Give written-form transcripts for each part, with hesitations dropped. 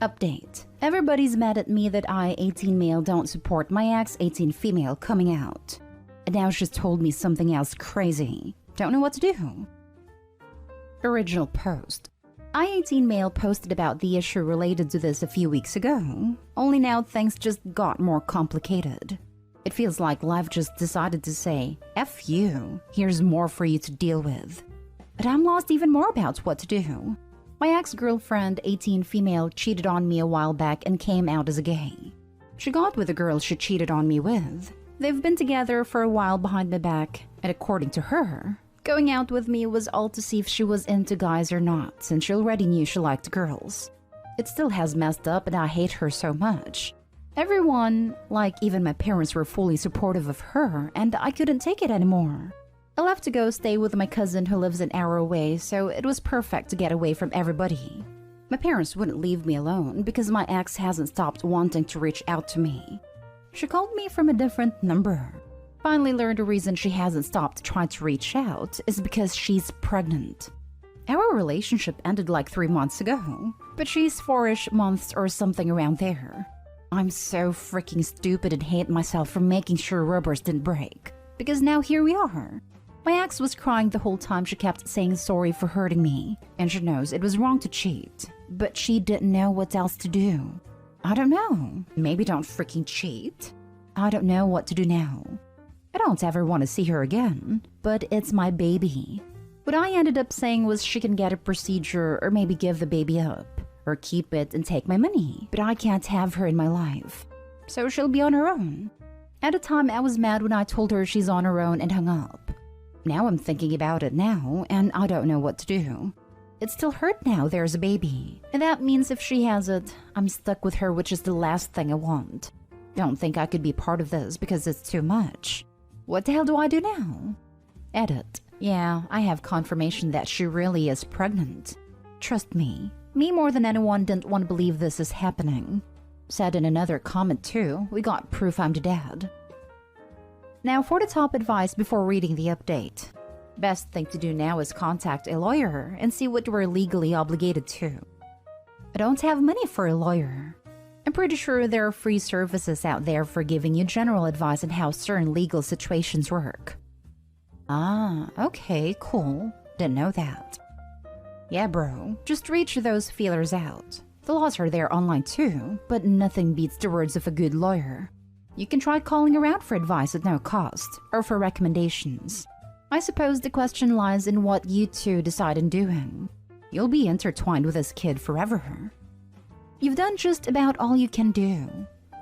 Update. Everybody's mad at me that I, 18 male, don't support my ex, 18 female, coming out. And now she's told me something else crazy. Don't know what to do. Original post. I, 18 male, posted about the issue related to this a few weeks ago. Only now things just got more complicated. It feels like life just decided to say, F you, here's more for you to deal with. But I'm lost even more about what to do. My ex-girlfriend, 18 female, cheated on me a while back and came out as a gay. She got with the girl she cheated on me with. They've been together for a while behind my back, and according to her, going out with me was all to see if she was into guys or not, since she already knew she liked girls. It still has messed up and I hate her so much. Everyone, like even my parents, were fully supportive of her, and I couldn't take it anymore. I left to go stay with my cousin who lives an hour away, so it was perfect to get away from everybody. My parents wouldn't leave me alone because my ex hasn't stopped wanting to reach out to me. She called me from a different number. Finally learned the reason she hasn't stopped trying to reach out is because she's pregnant. Our relationship ended like 3 months ago, but she's 4-ish months or something around there. I'm so freaking stupid and hate myself for making sure rubbers didn't break, because now here we are. My ex was crying the whole time. She kept saying sorry for hurting me, and she knows it was wrong to cheat, but she didn't know what else to do. I don't know. Maybe don't freaking cheat. I don't know what to do now. I don't ever want to see her again, but it's my baby. What I ended up saying was she can get a procedure or maybe give the baby up, or keep it and take my money, but I can't have her in my life. So she'll be on her own. At the time, I was mad when I told her she's on her own and hung up. Now I'm thinking about it now, and I don't know what to do. It still hurt now there's a baby, and that means if she has it, I'm stuck with her, which is the last thing I want. Don't think I could be part of this because it's too much. What the hell do I do now? Edit. Yeah, I have confirmation that she really is pregnant. Trust me more than anyone didn't want to believe this is happening. Said in another comment too, we got proof I'm the dad. Now for the top advice before reading the update. Best thing to do now is contact a lawyer and see what you are legally obligated to. I don't have money for a lawyer. I'm pretty sure there are free services out there for giving you general advice on how certain legal situations work. Ah, okay, cool. Didn't know that. Yeah, bro, just reach those feelers out. The laws are there online too, but nothing beats the words of a good lawyer. You can try calling around for advice at no cost, or for recommendations. I suppose the question lies in what you two decide on doing. You'll be intertwined with this kid forever. You've done just about all you can do.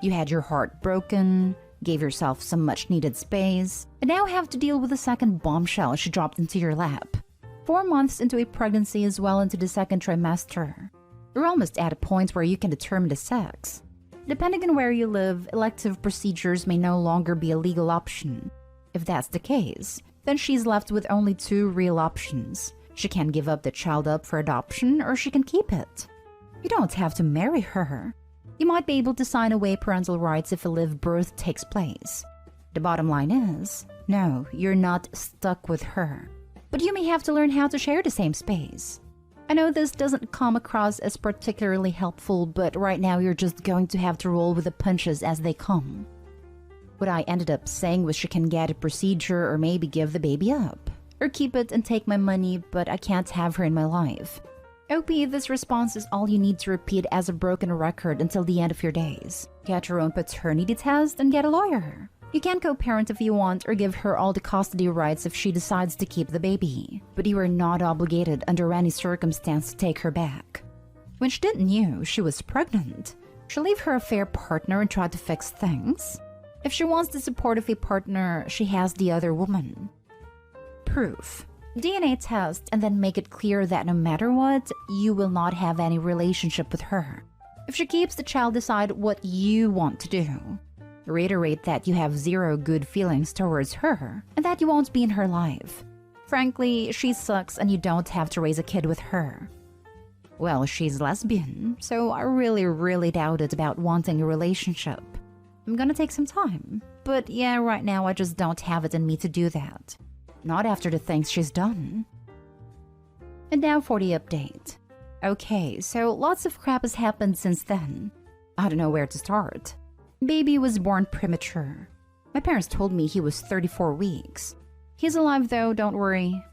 You had your heart broken, gave yourself some much-needed space, and now have to deal with a second bombshell she dropped into your lap. 4 months into a pregnancy is well into the second trimester. You're almost at a point where you can determine the sex. Depending on where you live, elective procedures may no longer be a legal option. If that's the case, then she's left with only 2 real options. She can give up the child up for adoption, or she can keep it. You don't have to marry her. You might be able to sign away parental rights if a live birth takes place. The bottom line is, no, you're not stuck with her. But you may have to learn how to share the same space. I know this doesn't come across as particularly helpful, but right now you're just going to have to roll with the punches as they come. What I ended up saying was she can get a procedure or maybe give the baby up, or keep it and take my money, but I can't have her in my life. OP, this response is all you need to repeat as a broken record until the end of your days. Get your own paternity test and get a lawyer. You can co-parent if you want or give her all the custody rights if she decides to keep the baby, but you are not obligated under any circumstance to take her back. When she didn't know she was pregnant, she'll leave her a fair partner and try to fix things. If she wants the support of a partner, she has the other woman. Proof. DNA test and then make it clear that no matter what, you will not have any relationship with her. If she keeps the child, decide what you want to do. Reiterate that you have 0 good feelings towards her and that you won't be in her life. Frankly, she sucks and you don't have to raise a kid with her. Well, she's lesbian, so I really doubt it about wanting a relationship. I'm gonna take some time, but yeah, right now I just don't have it in me to do that. Not after the things she's done. And now for the update. Okay, so lots of crap has happened since then. I don't know where to start. Baby was born premature. My parents told me he was 34 weeks. He's alive though, don't worry.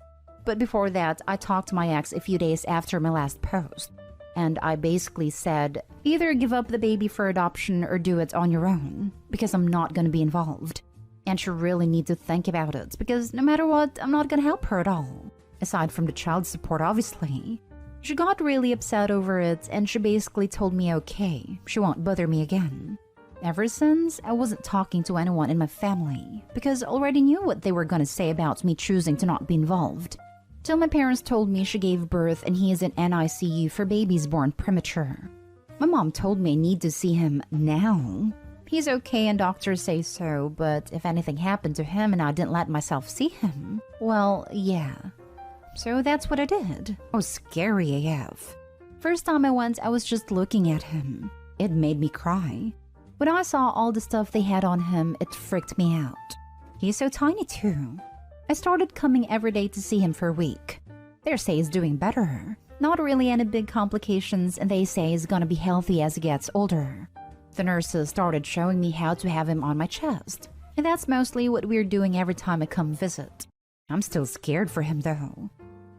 But before that, I talked to my ex a few days after my last post. And I basically said, either give up the baby for adoption or do it on your own, because I'm not gonna be involved. And you really need to think about it, because no matter what, I'm not gonna help her at all. Aside from the child support, obviously. She got really upset over it, and she basically told me okay, she won't bother me again. Ever since, I wasn't talking to anyone in my family, because I already knew what they were gonna say about me choosing to not be involved. Till my parents told me she gave birth and he is in NICU for babies born premature. My mom told me I need to see him now. He's okay and doctors say so, but if anything happened to him and I didn't let myself see him, well, yeah. So that's what I did. It was scary AF. First time I went, I was just looking at him. It made me cry. When I saw all the stuff they had on him, it freaked me out. He's so tiny too. I started coming every day to see him for a week. They say he's doing better. Not really any big complications, and they say he's gonna be healthy as he gets older. The nurses started showing me how to have him on my chest, and that's mostly what we're doing every time I come visit. I'm still scared for him though.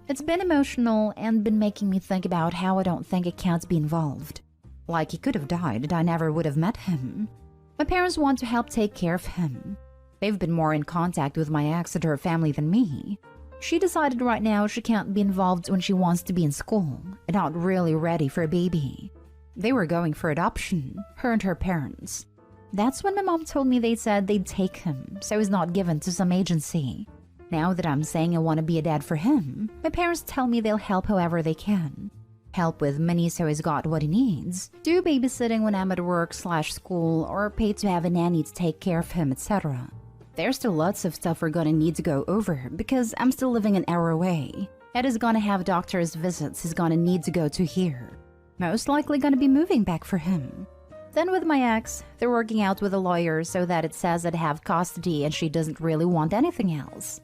It's been emotional and been making me think about how I don't think I can't be involved. Like he could have died and I never would have met him. My parents want to help take care of him. They've been more in contact with my ex and her family than me. She decided right now she can't be involved when she wants to be in school and not really ready for a baby. They were going for adoption, her and her parents. That's when my mom told me they said they'd take him, so he's not given to some agency. Now that I'm saying I want to be a dad for him, my parents tell me they'll help however they can. Help with money so he's got what he needs, do babysitting when I'm at work/school, or pay to have a nanny to take care of him, etc. There's still lots of stuff we're gonna need to go over because I'm still living an hour away. Ed is gonna have doctor's visits he's gonna need to go to here. Most likely gonna be moving back for him. Then with my ex, they're working out with a lawyer so that it says I'd have custody and she doesn't really want anything else.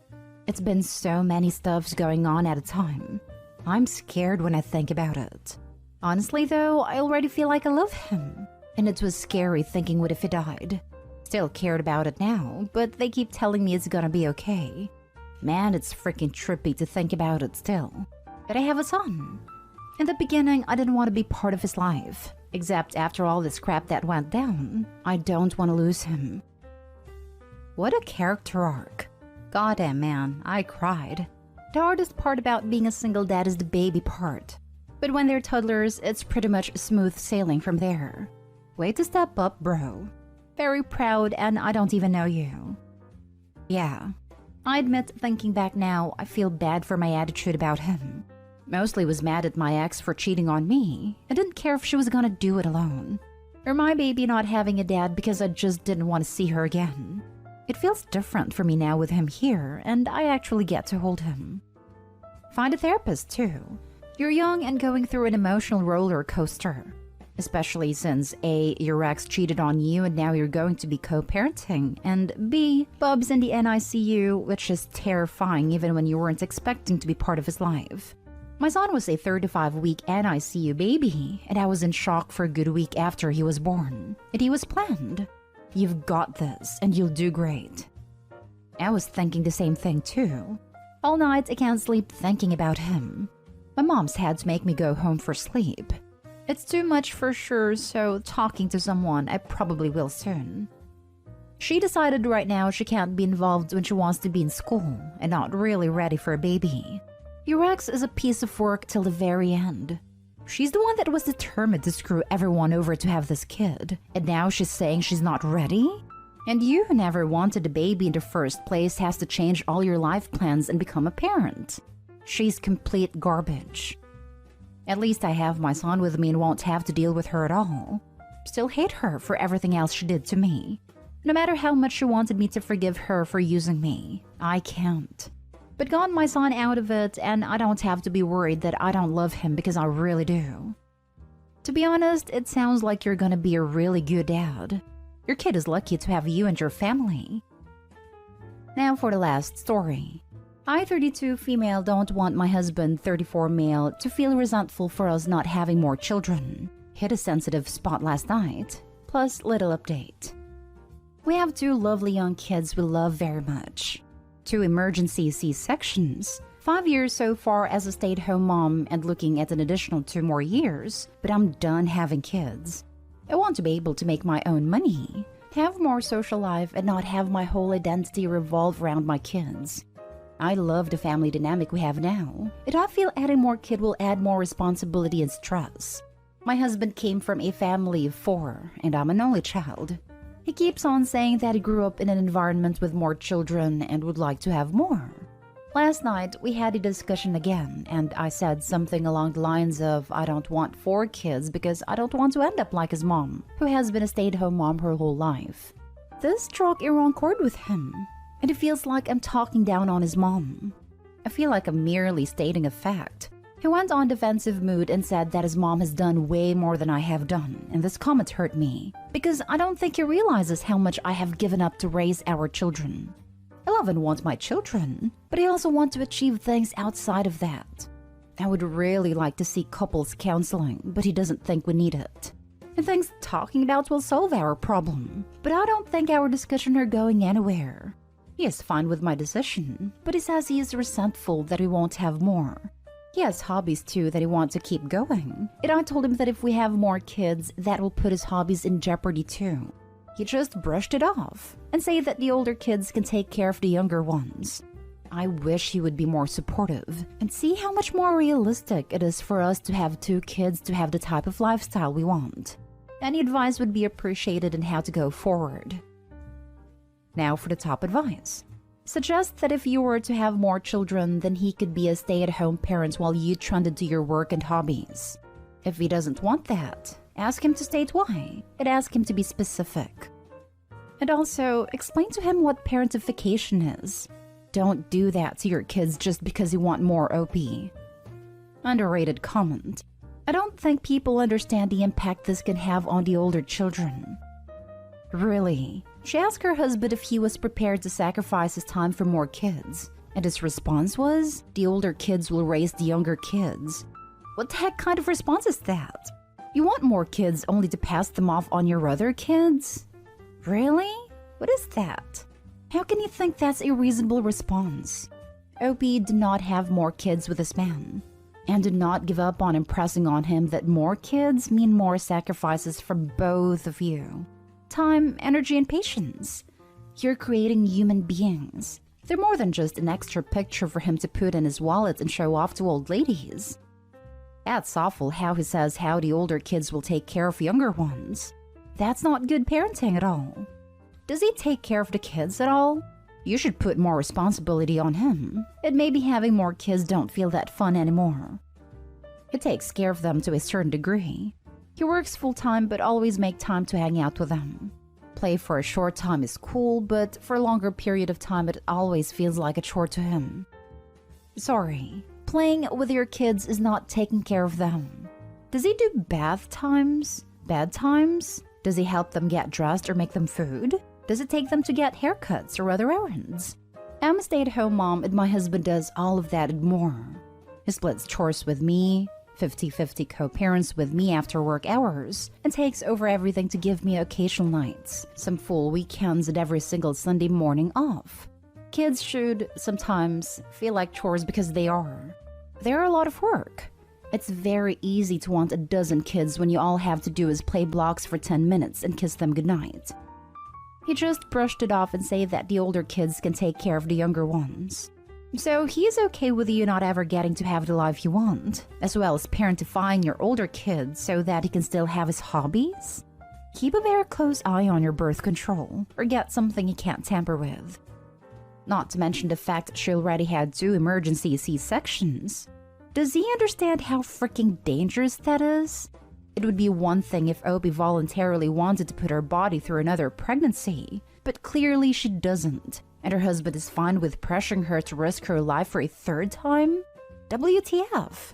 It's been so many stuffs going on at a time. I'm scared when I think about it. Honestly though, I already feel like I love him. And it was scary thinking what if he died. Still cared about it now, but they keep telling me it's gonna be okay. Man, it's freaking trippy to think about it still. But I have a son. In the beginning, I didn't want to be part of his life. Except after all this crap that went down, I don't want to lose him. What a character arc. Goddamn man, I cried. The hardest part about being a single dad is the baby part. But when they're toddlers, it's pretty much smooth sailing from there. Way to step up, bro. Very proud, and I don't even know you. Yeah, I admit thinking back now, I feel bad for my attitude about him. Mostly was mad at my ex for cheating on me. I didn't care if she was gonna do it alone. Or my baby not having a dad because I just didn't want to see her again. It feels different for me now with him here, and I actually get to hold him. Find a therapist too. You're young and going through an emotional roller coaster. Especially since A, your ex cheated on you and now you're going to be co-parenting, and B, Bob's in the NICU, which is terrifying even when you weren't expecting to be part of his life. My son was a 35-week NICU baby, and I was in shock for a good week after he was born. And he was planned. You've got this, and you'll do great. I was thinking the same thing too. All night I can't sleep thinking about him. My mom's had to make me go home for sleep. It's too much for sure, so talking to someone, I probably will soon. She decided right now she can't be involved when she wants to be in school and not really ready for a baby. Your ex is a piece of work till the very end. She's the one that was determined to screw everyone over to have this kid, and now she's saying she's not ready? And you who never wanted a baby in the first place has to change all your life plans and become a parent. She's complete garbage. At least I have my son with me and won't have to deal with her at all. Still hate her for everything else she did to me. No matter how much she wanted me to forgive her for using me, I can't. But got my son out of it, and I don't have to be worried that I don't love him because I really do. To be honest, it sounds like you're gonna be a really good dad. Your kid is lucky to have you and your family. Now for the last story. I, 32 female, don't want my husband, 34 male, to feel resentful for us not having more children. Hit a sensitive spot last night. Plus, little update. We have 2 lovely young kids we love very much. 2 emergency C-sections. 5 years so far as a stay-at-home mom and looking at an additional 2 more years, but I'm done having kids. I want to be able to make my own money, have more social life, and not have my whole identity revolve around my kids. I love the family dynamic we have now, and I feel adding more kid will add more responsibility and stress. My husband came from a family of 4, and I'm an only child. He keeps on saying that he grew up in an environment with more children and would like to have more. Last night, we had a discussion again, and I said something along the lines of, I don't want 4 kids because I don't want to end up like his mom, who has been a stay-at-home mom her whole life. This struck a wrong chord with him, and it feels like I'm talking down on his mom. I feel like I'm merely stating a fact. He went on defensive mood and said that his mom has done way more than I have done, and this comment hurt me, because I don't think he realizes how much I have given up to raise our children. I love and want my children, but I also want to achieve things outside of that. I would really like to see couples counseling, but he doesn't think we need it. He thinks talking it out will solve our problem, but I don't think our discussion are going anywhere. He is fine with my decision, but he says he is resentful that we won't have more. He has hobbies too that he wants to keep going, and I told him that if we have more kids, that will put his hobbies in jeopardy too. He just brushed it off and said that the older kids can take care of the younger ones. I wish he would be more supportive and see how much more realistic it is for us to have 2 kids to have the type of lifestyle we want. Any advice would be appreciated in how to go forward. Now for the top advice. Suggest that if you were to have more children, then he could be a stay-at-home parent while you trundled to your work and hobbies. If he doesn't want that, ask him to state why, and ask him to be specific. And also, explain to him what parentification is. Don't do that to your kids just because you want more OP. Underrated comment. I don't think people understand the impact this can have on the older children. Really? She asked her husband if he was prepared to sacrifice his time for more kids, and his response was, the older kids will raise the younger kids. What the heck kind of response is that? You want more kids only to pass them off on your other kids? Really? What is that? How can you think that's a reasonable response? OP did not have more kids with this man, and did not give up on impressing on him that more kids mean more sacrifices from both of you. Time, energy, and patience. You're creating human beings. They're more than just an extra picture for him to put in his wallet and show off to old ladies. That's awful how he says how the older kids will take care of younger ones. That's not good parenting at all. Does he take care of the kids at all? You should put more responsibility on him. And maybe having more kids don't feel that fun anymore. He takes care of them to a certain degree. He works full-time but always make time to hang out with them. Play for a short time is cool, but for a longer period of time it always feels like a chore to him. Sorry, playing with your kids is not taking care of them. Does he do bath times? Bed times? Does he help them get dressed or make them food? Does it take them to get haircuts or other errands? I'm a stay-at-home mom and my husband does all of that and more. He splits chores with me, 50-50 co-parents with me after work hours, and takes over everything to give me occasional nights, some full weekends, and every single Sunday morning off. Kids should sometimes feel like chores because they are. They're a lot of work. It's very easy to want a dozen kids when you all have to do is play blocks for 10 minutes and kiss them goodnight. He just brushed it off and said that the older kids can take care of the younger ones. So he's okay with you not ever getting to have the life you want, as well as parentifying your older kids so that he can still have his hobbies? Keep a very close eye on your birth control, or get something you can't tamper with. Not to mention the fact she already had 2 emergency C-sections. Does he understand how freaking dangerous that is? It would be one thing if Opie voluntarily wanted to put her body through another pregnancy, but clearly she doesn't. And her husband is fine with pressuring her to risk her life for a 3rd time? WTF?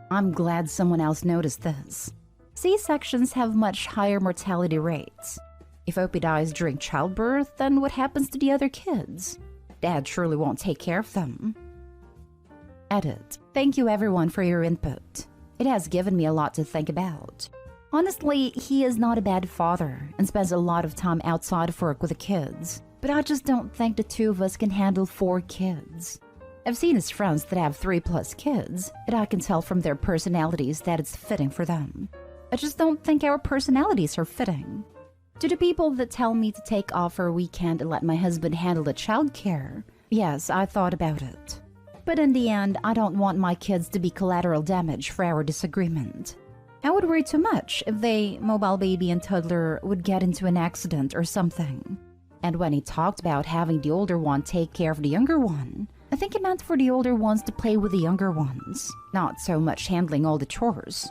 I'm glad someone else noticed this. C-sections have much higher mortality rates. If Opie dies during childbirth, then what happens to the other kids? Dad surely won't take care of them. Edit. Thank you everyone for your input. It has given me a lot to think about. Honestly, he is not a bad father and spends a lot of time outside of work with the kids. But I just don't think the two of us can handle 4 kids. I've seen his friends that have 3+ kids, and I can tell from their personalities that it's fitting for them. I just don't think our personalities are fitting. To the people that tell me to take off for a weekend and let my husband handle the childcare, yes, I thought about it. But in the end, I don't want my kids to be collateral damage for our disagreement. I would worry too much if they, mobile baby and toddler, would get into an accident or something. And when he talked about having the older one take care of the younger one, I think he meant for the older ones to play with the younger ones, not so much handling all the chores.